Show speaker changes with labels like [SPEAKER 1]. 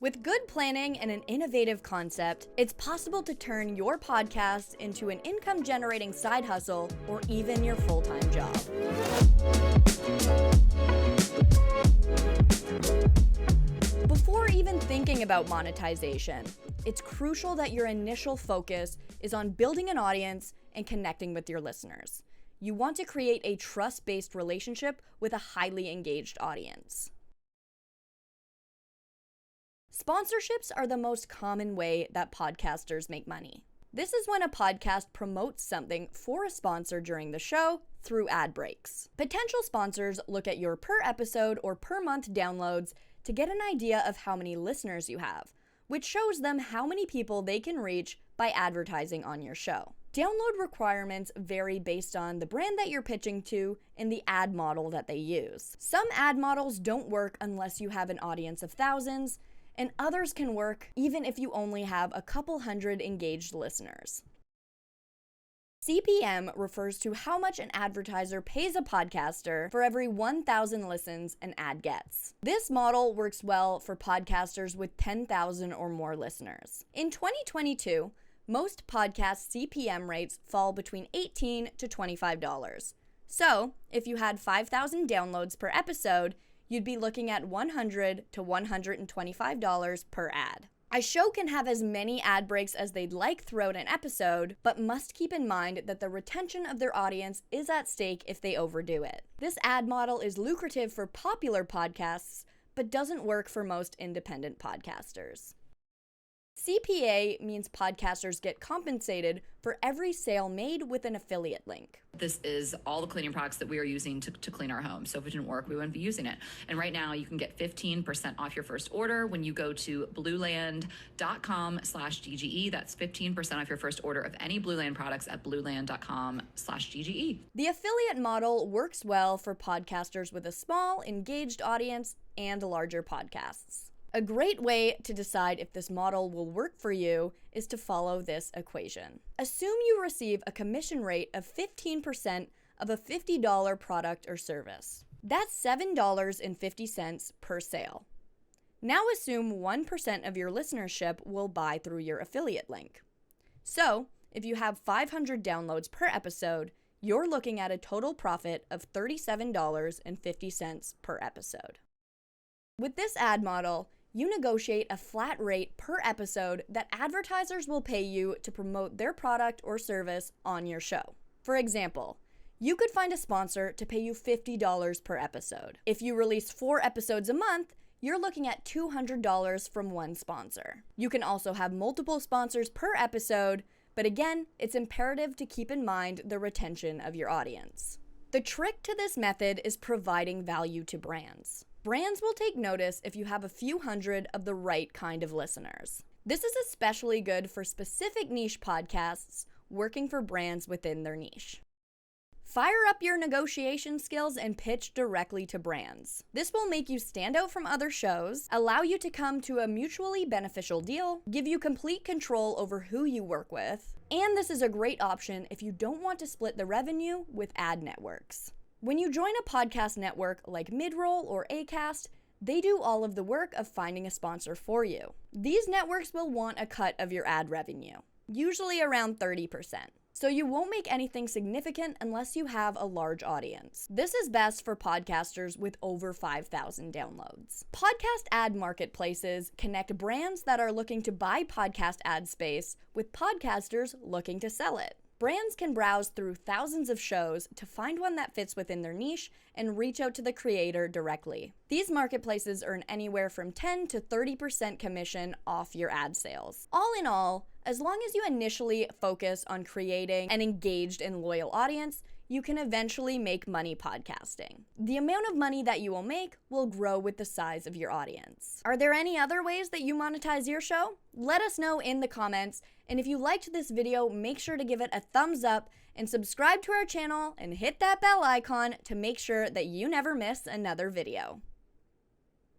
[SPEAKER 1] With good planning and an innovative concept, it's possible to turn your podcast into an income-generating side hustle or even your full-time job. Before even thinking about monetization, it's crucial that your initial focus is on building an audience and connecting with your listeners. You want to create a trust-based relationship with a highly engaged audience. Sponsorships are the most common way that podcasters make money. This is when a podcast promotes something for a sponsor during the show through ad breaks. Potential sponsors look at your per episode or per month downloads to get an idea of how many listeners you have, which shows them how many people they can reach by advertising on your show. Download requirements vary based on the brand that you're pitching to and the ad model that they use. Some ad models don't work unless you have an audience of thousands, and others can work even if you only have a couple hundred engaged listeners. CPM refers to how much an advertiser pays a podcaster for every 1,000 listens an ad gets. This model works well for podcasters with 10,000 or more listeners. In 2022, most podcast CPM rates fall between $18 to $25. So, if you had 5,000 downloads per episode, you'd be looking at $100 to $125 per ad. A show can have as many ad breaks as they'd like throughout an episode, but must keep in mind that the retention of their audience is at stake if they overdo it. This ad model is lucrative for popular podcasts, but doesn't work for most independent podcasters. CPA means podcasters get compensated for every sale made with an affiliate link.
[SPEAKER 2] This is all the cleaning products that we are using to clean our home. So if it didn't work, we wouldn't be using it. And right now you can get 15% off your first order when you go to blueland.com/GGE. That's 15% off your first order of any Blueland products at blueland.com/GGE.
[SPEAKER 1] The affiliate model works well for podcasters with a small, engaged audience and larger podcasts. A great way to decide if this model will work for you is to follow this equation. Assume you receive a commission rate of 15% of a $50 product or service. That's $7.50 per sale. Now assume 1% of your listenership will buy through your affiliate link. So, if you have 500 downloads per episode, you're looking at a total profit of $37.50 per episode. With this ad model, you negotiate a flat rate per episode that advertisers will pay you to promote their product or service on your show. For example, you could find a sponsor to pay you $50 per episode. If you release 4 episodes a month, you're looking at $200 from one sponsor. You can also have multiple sponsors per episode, but again, it's imperative to keep in mind the retention of your audience. The trick to this method is providing value to brands. Brands will take notice if you have a few hundred of the right kind of listeners. This is especially good for specific niche podcasts working for brands within their niche. Fire up your negotiation skills and pitch directly to brands. This will make you stand out from other shows, allow you to come to a mutually beneficial deal, give you complete control over who you work with, and this is a great option if you don't want to split the revenue with ad networks. When you join a podcast network like Midroll or Acast, they do all of the work of finding a sponsor for you. These networks will want a cut of your ad revenue, usually around 30%. So you won't make anything significant unless you have a large audience. This is best for podcasters with over 5,000 downloads. Podcast ad marketplaces connect brands that are looking to buy podcast ad space with podcasters looking to sell it. Brands can browse through thousands of shows to find one that fits within their niche and reach out to the creator directly. These marketplaces earn anywhere from 10 to 30% commission off your ad sales. All in all, as long as you initially focus on creating an engaged and loyal audience, you can eventually make money podcasting. The amount of money that you will make will grow with the size of your audience. Are there any other ways that you monetize your show? Let us know in the comments, and if you liked this video, make sure to give it a thumbs up and subscribe to our channel and hit that bell icon to make sure that you never miss another video.